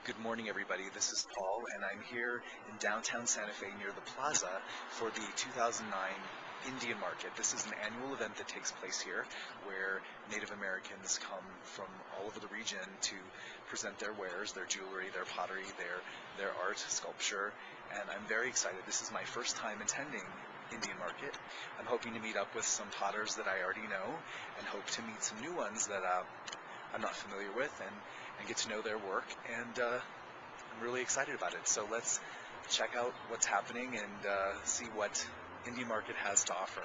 Good morning, everybody. This is Paul, and I'm here in downtown Santa Fe near the plaza for the 2009 Indian Market. This is an annual event that takes place here where Native Americans come from all over the region to present their wares, their jewelry, their pottery, their art, sculpture, and I'm very excited. This is my first time attending Indian Market. I'm hoping to meet up with some potters that I already know and hope to meet some new ones that I'm not familiar with and get to know their work, and I'm really excited about it. So let's check out what's happening and see what Indian Market has to offer.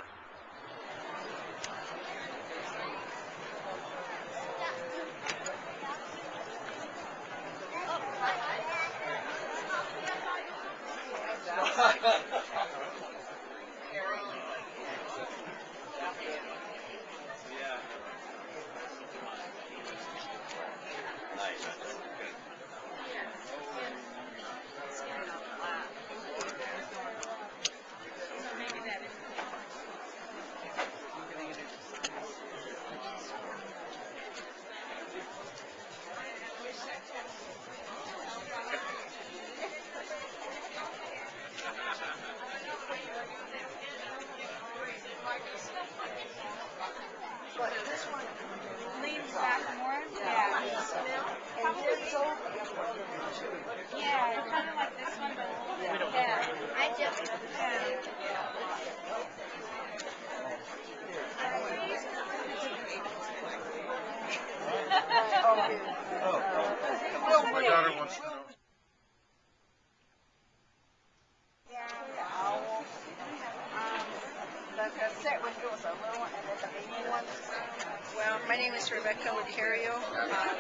Leans back more? Yeah. Yeah, kind of like this one, but a little bit. Yeah. I just. Oh, my daughter wants to know. The set window was a little one, and then the baby one. Well, my name is Lucario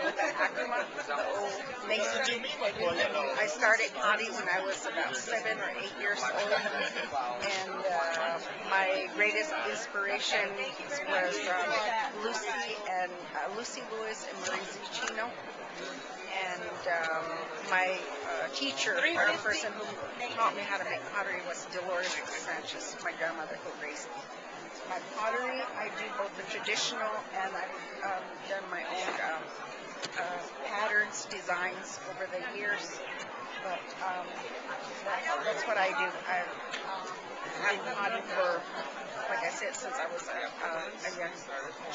with the Acoma, the old mason. I started potting when I was about 7 or 8 years old, and my greatest inspiration was Lucy Lewis and Marie Zucchino. And my teacher, the person who taught me how to make pottery, was Dolores Sanchez, my grandmother who raised me. My pottery, I do both the traditional and I've done my own patterns, designs over the years. But that's what I do. I've been potting for, like I said, since I was a young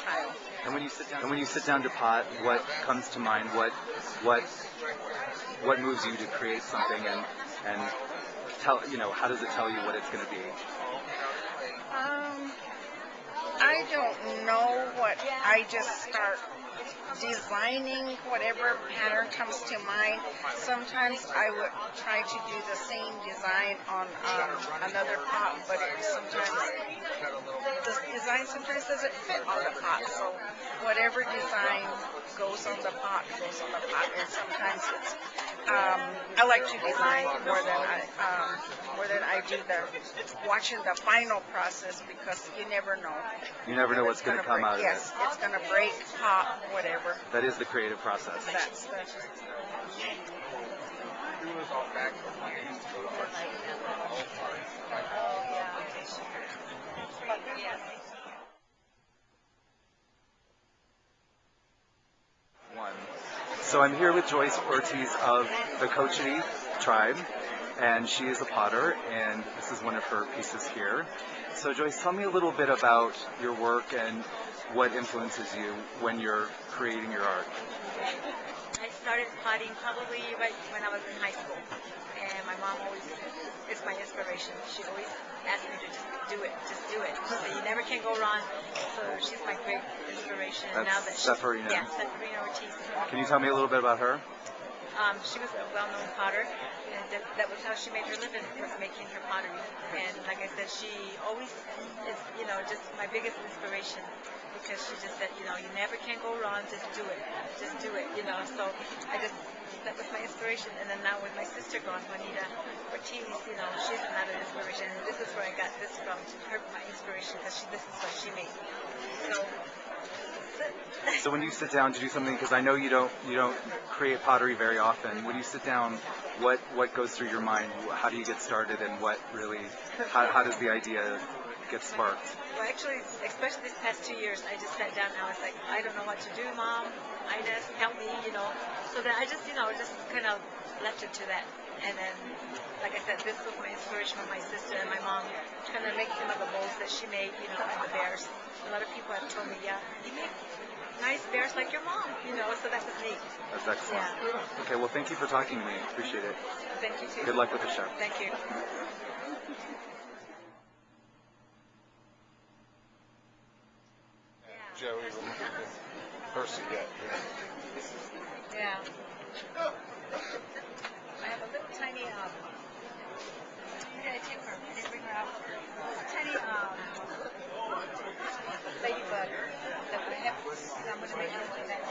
child. And when you sit down to pot, what comes to mind? What moves you to create something and tell how does it tell you what it's going to be? I don't know what. I just start designing whatever pattern comes to mind. Sometimes I would try to do the same design on another pot, but sometimes the design doesn't fit on the pot. So whatever design goes on the pot goes on the pot, and sometimes it's I like to design more than I do watching the final process, because you never know. You never know what's going to come out of it. Yes, it's going to break, pop, whatever. That is the creative process. That's So I'm here with Joyce Ortiz of the Cochiti tribe, and she is a potter, and this is one of her pieces here. So Joyce, tell me a little bit about your work and what influences you when you're creating your art. I started potting probably right when I was in high school, and my mom always is my inspiration. She always asked me to just do it. She said, you never can go wrong. So she's my great inspiration. That's now that Severina. Yeah, Severina Ortiz. Can you tell me a little bit about her? She was a well-known potter, and that was how she made her living, was making her pottery. And like I said, she always is, just my biggest inspiration, because she just said, you never can go wrong, just do it, So that was my inspiration. And then now with my sister gone, Juanita Ortiz, she's another inspiration. And this is where I got this from, my inspiration, because this is what she made. So when you sit down to do something, because I know you don't create pottery very often, when you sit down, what goes through your mind? How do you get started, and how does the idea get sparked? Well, actually, especially these past 2 years, I just sat down and I was like, I don't know what to do, Mom. Ines, help me, So that I just, just kind of left it to that. And then, like I said, this was my inspiration from my sister and my mom, kind of make some of the molds that she made, of the bears. A lot of people have told me, yeah, you make nice bears like your mom, so that was neat. That's excellent. Yeah. Okay, well, thank you for talking to me. Appreciate it. Thank you, too. Good luck with the show. Thank you. Joey, look at this person yet. Yeah. I have a little tiny, I gotta take her. I didn't bring her out. A tiny, ladybug that I have. I'm gonna make her one that.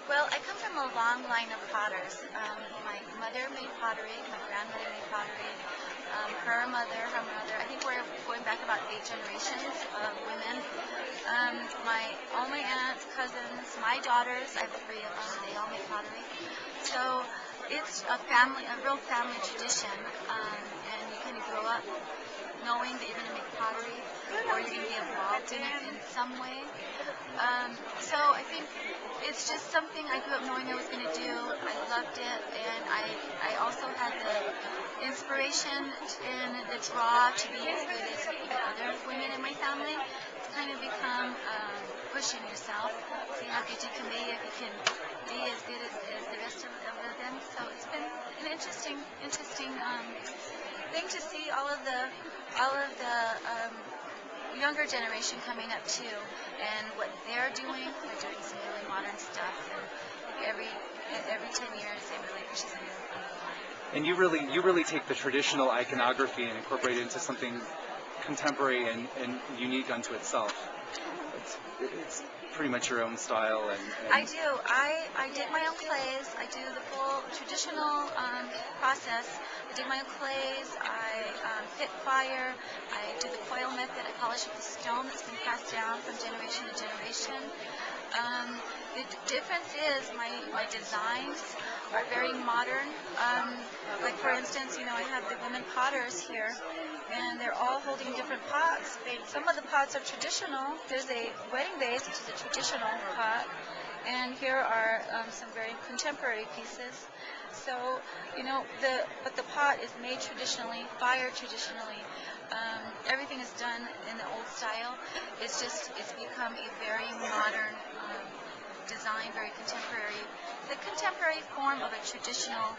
Well, I come from a long line of potters. My mother made pottery, my grandmother made pottery, her mother, I think we're going back about 8 generations of women. All my aunts, cousins, my daughters, I have 3 of them, they all make pottery. So it's a real family tradition, and you kind of grow up knowing that you're going to make pottery, or you're going to be involved in it in some way. So I think it's just something I grew up knowing I was going to do. I loved it, and I also had the inspiration and the draw to be as good as other women in my family. It's kind of become pushing yourself, see how good you can be, if you can be as good as the rest of them. So it's been an interesting thing to see all of the younger generation coming up too, and what they're doing. They're doing some really modern stuff, and every 10 years they really push a new line. And you really take the traditional iconography and incorporate it into something contemporary and unique unto itself. It's pretty much your own style. And I do. I dig my own clays. I do the full traditional process. I dig my own clays. I pit fire. I do the coil method. I polish with the stone that's been passed down from generation to generation. The difference is my designs are very modern. Like for instance, I have the women potters here, and they're all holding different pots. Some of the pots are traditional. There's a wedding vase, which is a traditional pot, and here are some very contemporary pieces. So, but the pot is made traditionally, fired traditionally. Everything is done in the old style. It's become a very modern design, very contemporary. The contemporary form of a traditional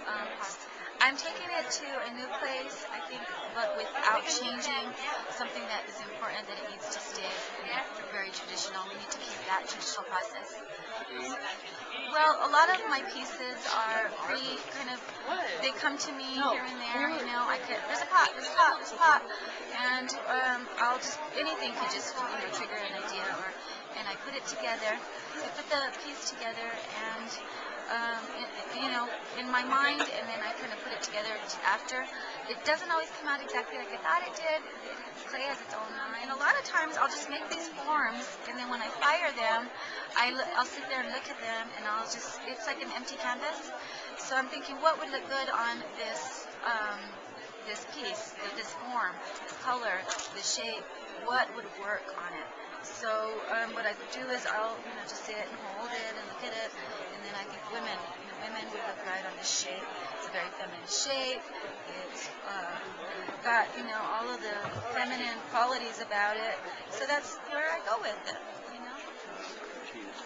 pot. I'm taking it to a new place, I think, but without changing something that is important, that it needs to stay very traditional. We need to keep that traditional process. Well, a lot of my pieces are they come to me here and there, there's a pot, and anything could just, trigger an idea, and I put it together. I put the piece together, and in my mind, and then I kind of put it together after. It doesn't always come out exactly like I thought it did. Clay has its own mind. A lot of times I'll just make these forms, and then when I fire them, I'll sit there and look at them, and it's like an empty canvas. So I'm thinking, what would look good on this piece, this form, the color, the shape, what would work on it? So what I do is I'll just sit and hold it and look at it, and then I think women would look right on this shape. It's a very feminine shape. It's got all of the feminine qualities about it. So that's where I go with it. Cheese.